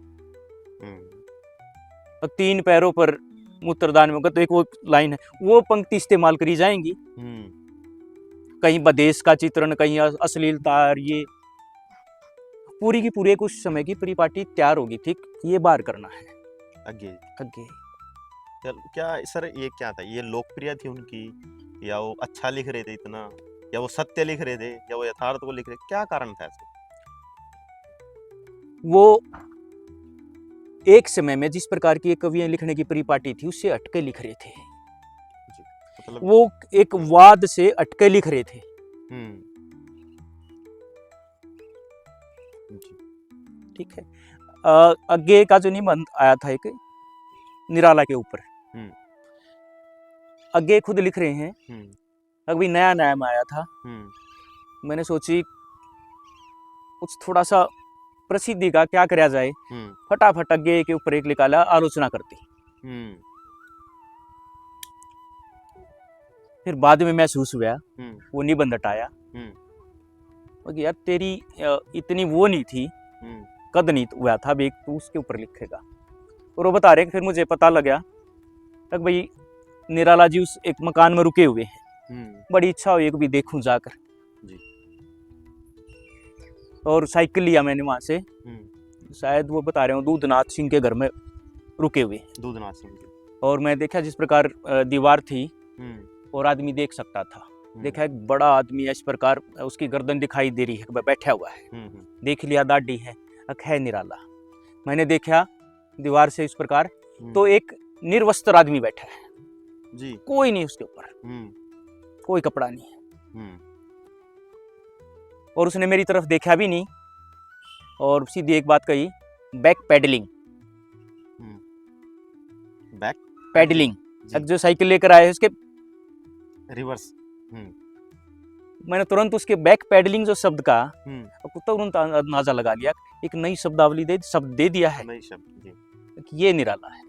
3 पैरों पर मूत्रदान में, तो एक वो लाइन है, वो पंक्ति इस्तेमाल करी जाएंगी, कहीं बदेश का चित्रण, कहीं अश्लीलता, और ये पूरी की पूरी कुछ समय की परिपाटी तैयार होगी, ठीक, ये बार करना है आगे। क्या सर ये क्या था, ये लोकप्रिय थी उनकी, या वो अच्छा लिख रहे थे इतना, या वो सत्य लिख रहे थे, या वो यथार्थ को लिख रहे थे, क्या कारण था इसका? वो एक समय में जिस प्रकार की कवियां लिखने की परिपाटी थी उससे हटके लिख रहे थे, मतलब वो एक वाद से हटके लिख रहे थे। ठीक है, आगे का जो निबंध आया था एक निराला के ऊपर, आगे खुद लिख रहे हैं, अभी नया नया में आया था, मैंने सोची कुछ थोड़ा सा प्रसिद्धि का क्या किया जाए, फटाफट आगे के ऊपर एक निकाला, आलोचना करती, फिर बाद में महसूस हुआ, वो निबंध हटाया, यार तेरी इतनी वो नहीं थी, कद नहीं हुआ था, तू उसके ऊपर लिखेगा, और वो बता रहे, फिर मुझे पता लगा भाई निराला जी उस एक मकान में रुके हुए हैं। बड़ी इच्छा हुई कि भी देखूं जाकर जी। और साइकिल लिया मैंने वहां से, शायद वो बता रहे हो दूधनाथ सिंह के घर में रुके हुए हैं। दूधनाथ सिंह जी। और मैं देखा जिस प्रकार दीवार थी और आदमी देख सकता था, देखा एक बड़ा आदमी है, इस प्रकार उसकी गर्दन दिखाई दे रही है, बैठा हुआ है। देख लिया दाढ़ी है, अख है निराला। मैंने देखा दीवार से इस प्रकार, तो एक निर्वस्त्र आदमी बैठा है जी। कोई नहीं उसके ऊपर, कोई कपड़ा नहीं है। और उसने मेरी तरफ देखा भी नहीं और सीधी एक बात कही, बैक पैडलिंग। बैक पैडलिंग, जो साइकिल लेकर आए उसके रिवर्स। मैंने तुरंत उसके बैक पैडलिंग जो शब्द का तुरंत अंदाजा लगा लिया, एक नई शब्दावली शब्द दे दिया है, नई शब्द जी। कि ये निराला है।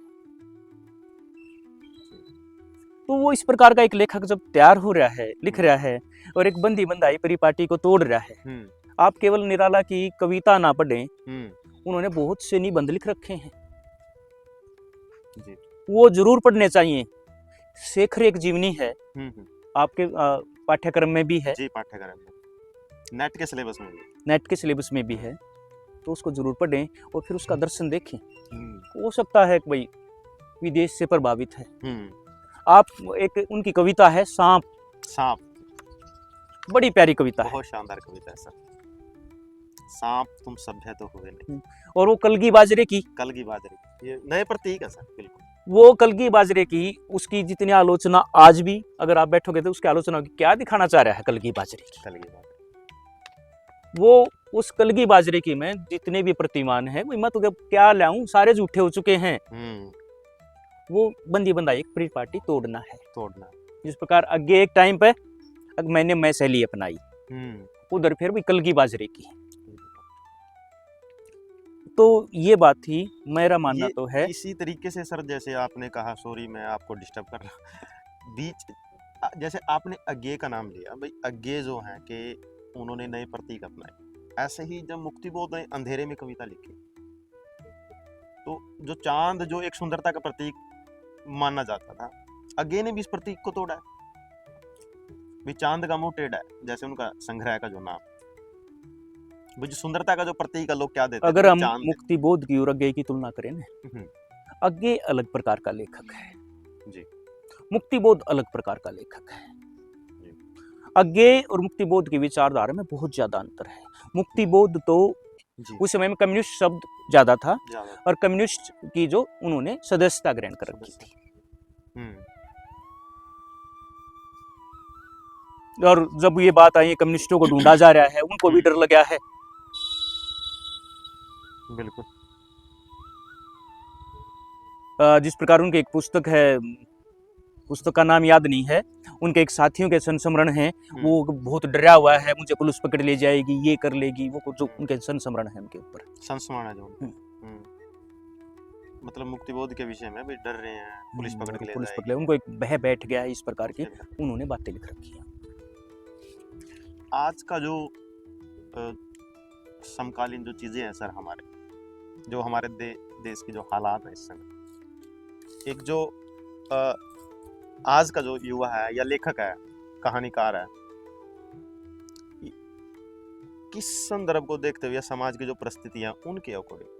तो वो इस प्रकार का एक लेखक जब तैयार हो रहा है, लिख रहा है और एक बंदी बंदाई परिपाटी को तोड़ रहा है, आप केवल निराला की कविता ना पढ़ें, उन्होंने बहुत से निबंध लिख रखे हैं जी। वो जरूर पढ़ने चाहिए। शेखर एक जीवनी है, आपके पाठ्यक्रम में भी है जी, पाठ्यक्रम में, नेट के सिलेबस में भी, नेट के सिलेबस में भी है, तो उसको जरूर पढ़ें और फिर उसका दर्शन देखें। हो सकता है कि भाई विदेश से प्रभावित है। आप एक उनकी कविता है सांप, सांप, बड़ी प्यारी कविता है, बहुत शानदार कविता है सर। सांप तुम सभ्य तो हुए नहीं। और वो कलगी बाजरे की, कलगी बाजरे, ये नए प्रतीक है सर। बिल्कुल वो कलगी बाजरे की, उसकी जितनी आलोचना आज भी अगर आप बैठोगे तो उसकी आलोचना क्या दिखाना चाह रहा है कलगी बाजरे की। कलगी बाजरे, वो उस कलगी बाजरे की में जितने भी प्रतिमान है, मैं तो क्या लाऊं, सारे झूठे हो चुके हैं। वो बंदी बंदा एक परिपाटी तोड़ना है, तोड़ना। जिस प्रकार आगे एक टाइम पे मैंने मैं शैली अपनाई, उधर फिर भी कलगी बाजरे की। तो ये बात थी, मेरा मानना तो है इसी तरीके से सर, जैसे आपने कहा, सॉरी मैं आपको डिस्टर्ब कर रहा बीच, जैसे आपने अज्ञे का नाम लिया, भाई अज्ञे जो है कि उन्होंने नए प्रतीक अपनाए, ऐसे ही जब मुक्तिबोध ने अंधेरे में कविता लिखी, तो जो चांद जो एक सुंदरता का प्रतीक माना जाता था, अज्ञे ने भी इस प्रतीक को तोड़ा है। भाई चांद का मुंह टेढ़ा है, जैसे उनका संग्रह का जो नाम, जो सुंदरता का जो प्रतीक है, लोग क्या देते हैं। अगर हम मुक्तिबोध की और अज्ञे की तुलना करें ना, अज्ञे अलग प्रकार का लेखक है जी, मुक्तिबोध अलग प्रकार का लेखक है। अज्ञे और मुक्तिबोध की विचारधारा में बहुत ज्यादा अंतर है। मुक्तिबोध तो उस समय में कम्युनिस्ट शब्द ज्यादा था और कम्युनिस्ट की जो उन्होंने सदस्यता ग्रहण कर रखी थी, और जब ये बात आई कम्युनिस्टों को ढूंढा जा रहा है, उनको भी डर लगा है। बिल्कुल। जिस प्रकार उनकी एक पुस्तक है, पुस्तक का नाम याद नहीं है, उनके एक साथियों के संस्मरण है, वो बहुत डरा हुआ है, मुझे पुलिस पकड़ ले जाएगी, ये कर लेगी, वो जो उनके संस्मरण है उनके ऊपर, संस्मरण है जो मतलब मुक्तिबोध के विषय में भी डर रहे हैं, पुलिस पकड़ के ले जाएगी, उनको एक भय बैठ गया है, इस प्रकार की उन्होंने बातें लिख रखी है। आज का जो समकालीन जो चीजें हैं सर, जो हमारे देश की जो हालात है इस समय, एक जो आज का जो युवा है या लेखक है, कहानीकार है, किस संदर्भ को देखते हुए समाज की जो परिस्थितियां उनके अकॉर्डिंग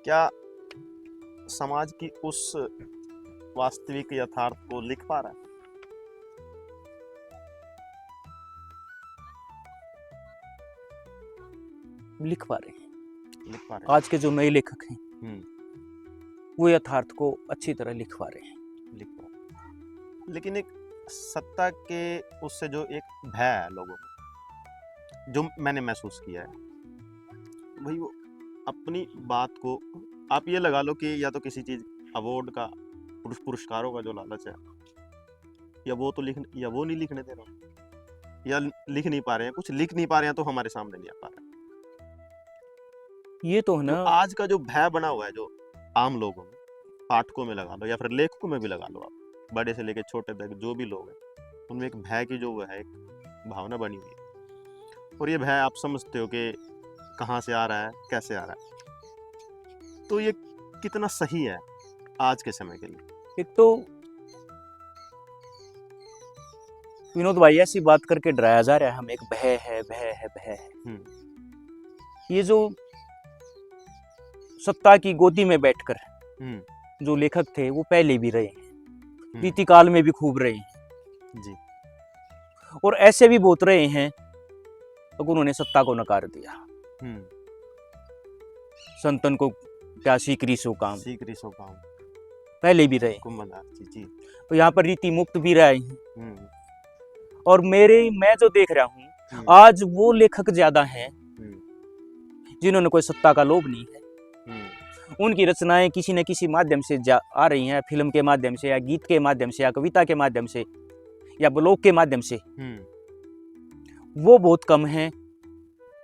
क्या समाज की उस वास्तविक यथार्थ को लिख पा रहा है? लिख पा रहे हैं। आज के जो नए लेखक हैं वो यथार्थ को अच्छी तरह लिख पा रहे हैं। लेकिन एक सत्ता के उससे जो एक भय है लोगों में, जो मैंने महसूस किया है, भाई वो अपनी बात को, आप ये लगा लो कि या तो किसी चीज अवार्ड का, पुरस्कारों का जो लालच है, या वो तो या वो नहीं लिखने दे रहा, या लिख नहीं पा रहे हैं, कुछ लिख नहीं पा रहे हैं तो हमारे सामने नहीं आ पा रहा है। ये तो है ना, तो आज का जो भय बना हुआ है, जो आम लोगों में, पाठकों में लगा लो या फिर लेखकों में भी लगा लो, आप बड़े से लेकर छोटे तक जो भी लोग हैं, उनमें एक भय की जो है एक भावना बनी हुई है, और ये भय आप समझते हो कि कहाँ से आ रहा है, कैसे आ रहा है, तो ये कितना सही है आज के समय के लिए? एक तो विनोद भाई ऐसी बात करके डराया जा रहा है हमें, एक भय है, भय है, भय है। ये जो सत्ता की गोदी में बैठकर जो लेखक थे वो पहले भी रहे हैं, रीतिकाल में भी खूब रहे हैं जी। और ऐसे भी बहुत रहे हैं तो उन्होंने सत्ता को नकार दिया। संतन को क्या सीकरी सो काम, पहले भी रहे जी। तो यहाँ पर रीति मुक्त भी रहे हैं। और मैं जो देख रहा हूँ आज वो लेखक ज्यादा हैं जिन्होंने कोई सत्ता का लोभ नहीं है। उनकी रचनाएं किसी न किसी माध्यम से आ रही हैं, फिल्म के माध्यम से या गीत के माध्यम से या कविता के माध्यम से या ब्लॉग के माध्यम से। वो बहुत कम हैं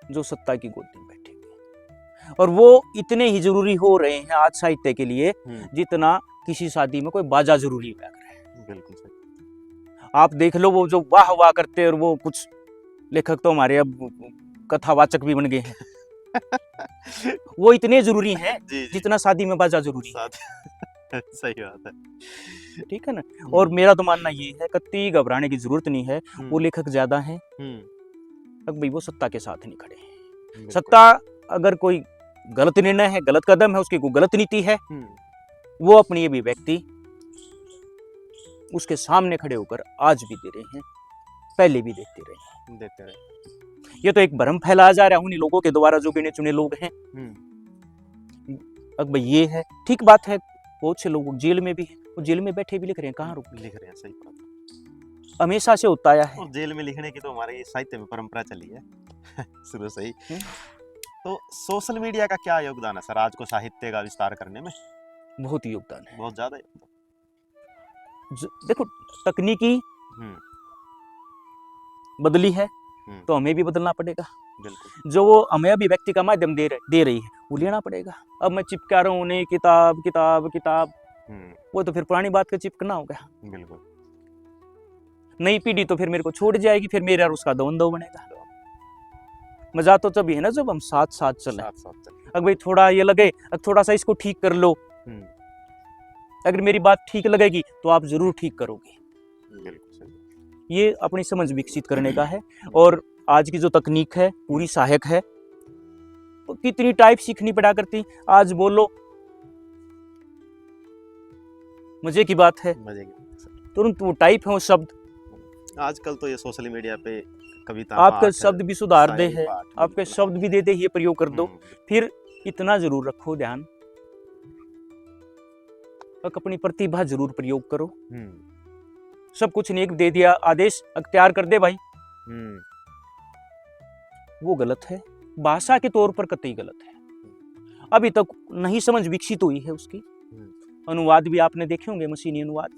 जो सत्ता की गोदी में बैठे हैं और वो इतने ही जरूरी हो रहे हैं आज साहित्य के लिए जितना किसी शादी में कोई बाजा जरूरी हुआ करे। बिल्कुल सही। आप देख लो वो जो वाह वाह करते हैं और वो कुछ लेखक तो हमारे अब कथावाचक भी बन गए हैं वो इतने जरूरी हैं जितना शादी में बाजा जरूरी है। सही बात है, ठीक है ना। और मेरा तो मानना ये है कतई घबराने की जरूरत नहीं है। वो लेखक ज्यादा हैं अब भाई वो सत्ता के साथ नहीं खड़े हैं। सत्ता अगर कोई गलत निर्णय है, गलत कदम है, उसकी कोई गलत नीति है, वो अपनी अभिव्यक्ति उसके सामने खड़े होकर आज भी दे रहे हैं, पहले भी देते रहे। ये तो एक भ्रम फैलाया जा रहा है उन्हीं लोगों के द्वारा जो गिने चुने लोग हैं। अब ये है, ठीक बात है, बहुत से लोग जेल में भी हैं, वो जेल में बैठे भी लिख रहे हैं, कहाँ लिख रहे हैं। सही बात, हमेशा से होता आया है। और जेल में लिखने की तो हमारे साहित्य में परंपरा चली है शुरू से ही। तो सोशल मीडिया का क्या योगदान है सर आज को साहित्य का विस्तार करने में? बहुत ही योगदान है, बहुत ज्यादा योगदान। देखो तकनीकी बदली है तो हमें भी बदलना पड़ेगा। बिल्कुल। जो वो हमें अभिव्यक्ति का माध्यम दे रही है वो लेना पड़ेगा। अब मैं चिपका रहा हूँ उन्हें किताब किताब किताब, वो तो फिर पुरानी बात का चिपकना हो गया। बिल्कुल। नई पीढ़ी तो फिर मेरे को छोड़ जाएगी, फिर मेरा और उसका द्वंद्व बनेगा। मजा तो तभी है ना जब हम साथ साथ चले। अगर भाई थोड़ा ये लगे थोड़ा सा इसको ठीक कर लो, अगर मेरी बात ठीक लगेगी तो आप जरूर ठीक करोगे। ये अपनी समझ विकसित करने का है। और आज की जो तकनीक है पूरी सहायक है। तो कितनी टाइप सीखनी पड़ा करती, आज बोलो मजे की बात है, तुरंत वो टाइप है वो शब्द। आजकल तो ये सोशल मीडिया पे कविता आपका शब्द भी सुधार दे है, आपके शब्द भी दे दे, ये प्रयोग कर दो। फिर इतना जरूर रखो ध्यान, अपनी प्रतिभा जरूर प्रयोग करो। सब कुछ नेक दे दिया आदेश अख्तियार कर दे भाई, वो गलत है। भाषा के तौर पर कतई गलत है। अभी तक नहीं समझ विकसित हुई है उसकी। अनुवाद भी आपने देखे होंगे, मशीनी अनुवाद,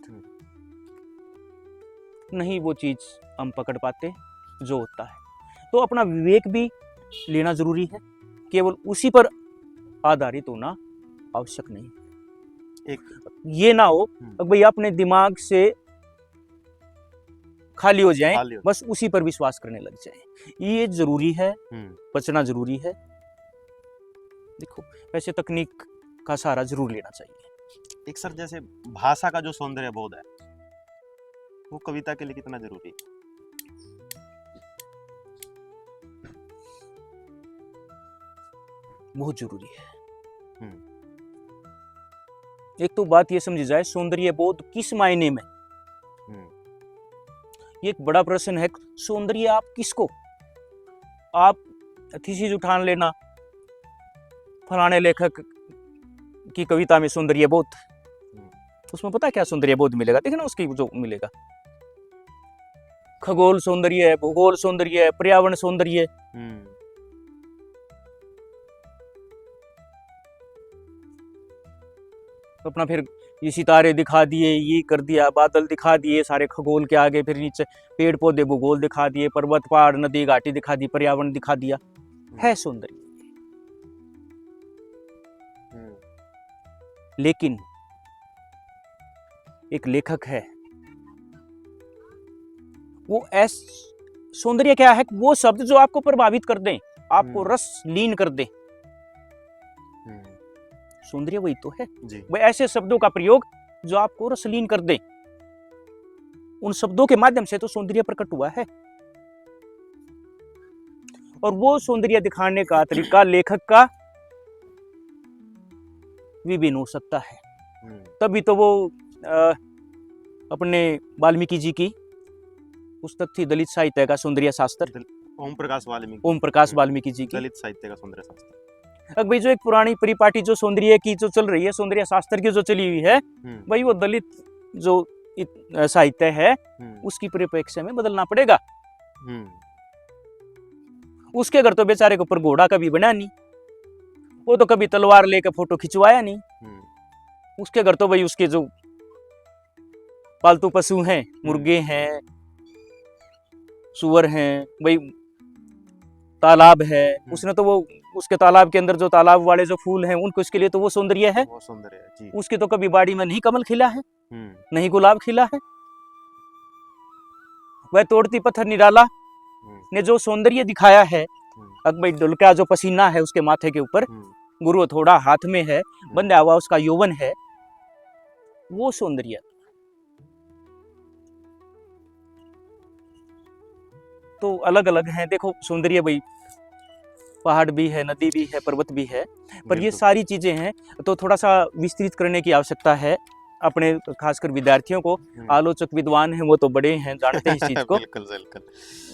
नहीं वो चीज हम पकड़ पाते जो होता है। तो अपना विवेक भी लेना जरूरी है, केवल उसी पर आधारित होना आवश्यक नहीं। ये ना हो भाई अपने दिमाग से खाली हो जाए, बस उसी पर विश्वास करने लग जाए। ये जरूरी है, बचना जरूरी है। देखो वैसे तकनीक का सहारा जरूर लेना चाहिए। एक सर जैसे भाषा का जो सौंदर्य बोध है वो कविता के लिए कितना जरूरी है? बहुत जरूरी है। एक तो बात ये समझी जाए सौंदर्य बोध किस मायने में, ये एक बड़ा प्रश्न है। सौंदर्य आप किसको, आप थीसिस उठान लेना फलाने लेखक की कविता में सौंदर्य बोध, उसमें पता क्या सौंदर्य बोध मिलेगा, देखना उसकी जो मिलेगा खगोल सौंदर्य है, भूगोल सौंदर्य है, पर्यावरण सौंदर्य। अपना फिर ये सितारे दिखा दिए, ये कर दिया, बादल दिखा दिए सारे खगोल के आगे, फिर नीचे पेड़ पौधे भूगोल दिखा दिए, पर्वत पहाड़ नदी घाटी दिखा दी, पर्यावरण दिखा दिया, है सौंदर्य। लेकिन एक लेखक है, वो सौंदर्य क्या है? वो शब्द जो आपको प्रभावित कर दें, आपको रस लीन कर दे, सौंदर्य वही तो है। वह ऐसे शब्दों का प्रयोग जो आपको रसलीन कर दे। उन शब्दों के माध्यम से तो सौंदर्य प्रकट हुआ है। और वो सौंदर्य दिखाने का तरीका लेखक का विभिन्न हो सकता है। तभी तो वो अपने वाल्मीकि जी की पुस्तक थी दलित साहित्य का सौंदर्य शास्त्र, ओम प्रकाश वाल्मीकि जी की दलित साहित्य का सौंदर्य शास्त्र। अब भाई जो एक पुरानी परिपाटी जो सौंदर्य की जो चल रही है, सौंदर्य शास्त्र की जो चली हुई है, भाई वो दलित जो साहित्य है उसकी परिप्रेक्ष्य में बदलना पड़ेगा। उसके घर तो बेचारे के ऊपर घोड़ा कभी बना नहीं, वो तो कभी तलवार लेकर फोटो खिंचवाया नहीं। उसके घर तो भाई उसके जो पालतू पशु हैं, मुर्गे हैं, सुअर हैं, भाई तालाब है, उसने तो वो उसके तालाब के अंदर जो तालाब वाले जो फूल हैं उनको, उसके लिए तो वो सौंदर्य है। वो सौंदर्य है जी। उसकी तो कभी बाड़ी में नहीं कमल खिला है, नहीं गुलाब खिला है। वह तोड़ती पत्थर निराला ने जो सौंदर्य दिखाया है, अकबर डुल का जो पसीना है उसके माथे के ऊपर, गुरु थोड़ा हाथ में है, बंधा हुआ उसका यौवन है, वो सौंदर्य तो अलग अलग है। देखो सौंदर्य भाई पहाड़ भी है, नदी भी है, पर्वत भी है, पर ये सारी चीजें हैं तो थोड़ा सा विस्तृत करने की आवश्यकता है। अपने खासकर विद्यार्थियों को, आलोचक विद्वान हैं वो तो बड़े हैं, जानते हैं इस चीज को। बिल्कुल बिल्कुल।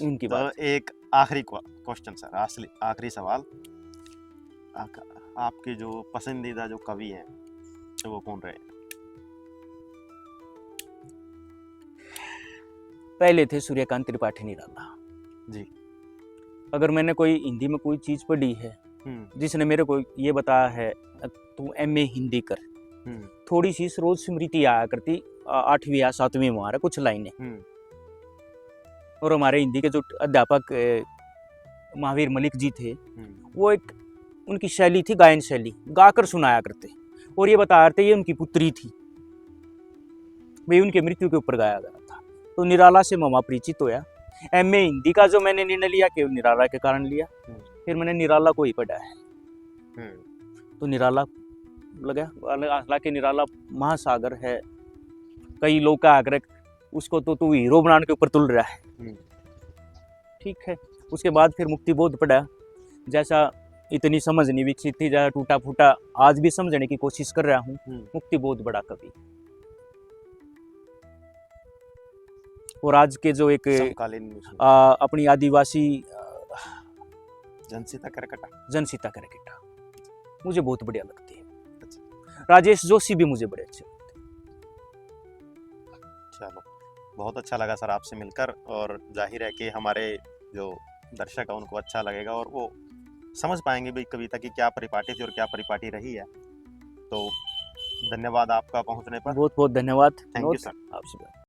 इनकी तो बात एक आखिरी क्वेश्चन सर, आखिरी सवाल, आपके जो पसंदीदा जो कवि हैं वो कौन रहे? पहले थे सूर्यकांत त्रिपाठी निराला जी। अगर मैंने कोई हिंदी में कोई चीज पढ़ी है जिसने मेरे को ये बताया है तू MA हिंदी कर, थोड़ी सी रोज स्मृति आया करती 8वीं या 7वीं में हमारा कुछ लाइनें। और हमारे हिंदी के जो अध्यापक महावीर मलिक जी थे, वो एक उनकी शैली थी गायन शैली, गाकर सुनाया करते और ये बताया करते ये उनकी पुत्री थी, भाई उनके मृत्यु के ऊपर गाया गया था। तो निराला से मैं परिचित होया। MA हिंदी का जो मैंने निर्णय लिया केवल निराला के कारण लिया, फिर मैंने निराला को ही पढ़ा है। तो निराला लगा, हालांकि निराला महासागर है, कई लोग का आग्रह उसको तो तू हीरो बनाने के ऊपर तुल रहा है, ठीक है। उसके बाद फिर मुक्तिबोध पढ़ा, जैसा इतनी समझ नहीं विकसित थी, जैसा टूटा फूटा आज भी समझने की कोशिश कर रहा हूँ। मुक्तिबोध बड़ा कवि। और आज के जो एक अपनी आदिवासी जनसीता करकटा मुझे बहुत बढ़िया लगती है। राजेश जोशी भी मुझे बड़े अच्छे लगते हैं। चलो बहुत अच्छा लगा सर आपसे मिलकर, और जाहिर है कि हमारे जो दर्शक है उनको अच्छा लगेगा और वो समझ पाएंगे भाई कविता की क्या परिपाटी थी और क्या परिपाटी रही है। तो धन्यवाद आपका पहुंचने पर। बहुत बहुत धन्यवाद। Thank you sir. आपसे